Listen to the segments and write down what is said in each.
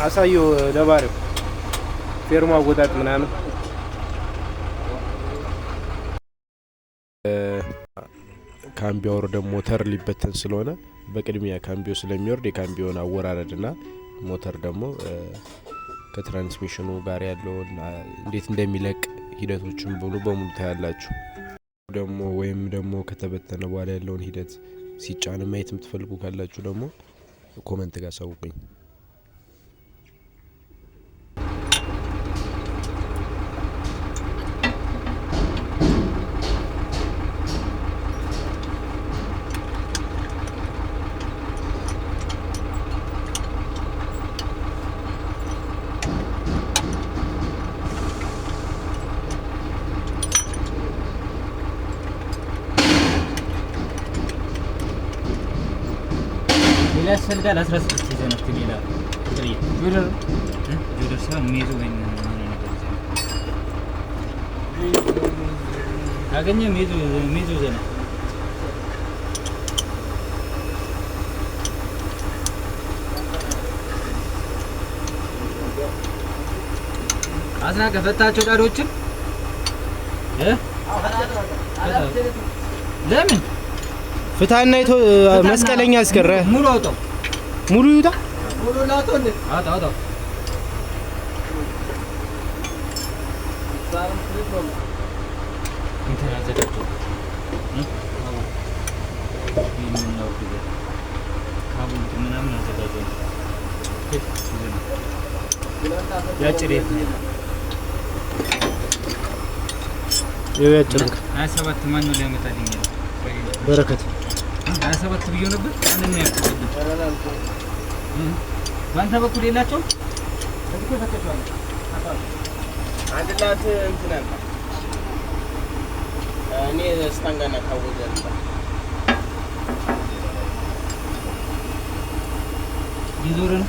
አሳየው ለባሪው ፌርማ አወጣጥ ምናምን ካምቢዮ ወርደ ሞተር ሊበተን ስለሆነ በቅድሚያ ካምቢዮ ስለሚወርድ የካምቢዮን አወራረድና ሞተር ደግሞ ከትራንስሚሽኑ ጋር ያለውን እንዴት እንደሚለቅ ሂደቶችን በሙሉ ታያላችሁ። ደግሞ ከተበተነ በኋላ ያለውን ሂደት ሲጫን ማየት የምትፈልጉ ካላችሁ ደግሞ ኮሜንት ጋር አሳውቁኝ። ያስፈልጋል 16 ይዘናት ሌላ ጥሪ ጆደር ሳይሆን ሜዞ ወይም አገኘ ሜዞ ዘና አዝና ከፈታቸው ዳዶችን ለምን ፍታና መስቀለኛ አስቀረ ሙሉ አውጣው ሙሉ ይውጣ ሙሉ ላውጣው እንዴ አውጣው ዛሬም ትልቅ ነው እንተራዘቀው ነው ካቡን ምናምን አዘጋጀው ያጭሬ ያጭርክ 27 ማን ነው ሊያመጣልኝ በረከት 27 ብዬ ነበር አንደኛ ያቀርብ ባንተ በኩል የላቸው እዚህ ፈተሽዋል አንድላት እንትና እኔ ስታንጋና ካወዘ ይዞርን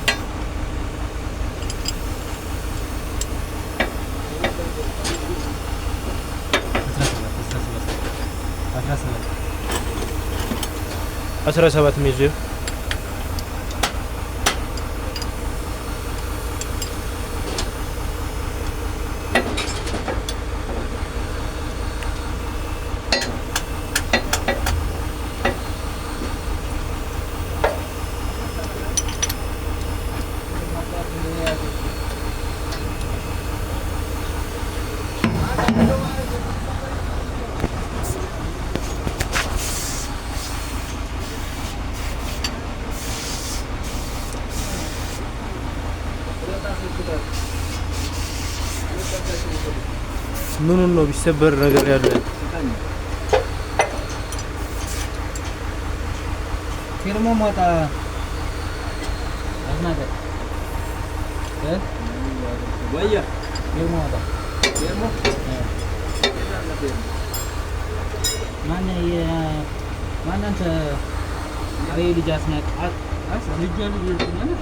አስራ ሰባት ሜዞ ምኑን ነው ቢሰበር ነገር ያለ ፊርሞ ማታ አዝናገ ወያ ፊርሞ ማታ ፊርሞ ማን አንተ አሬ ልጅ አስናቅ ልጅ ልጅ ነው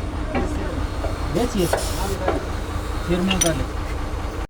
የት ፊርሞ ካለ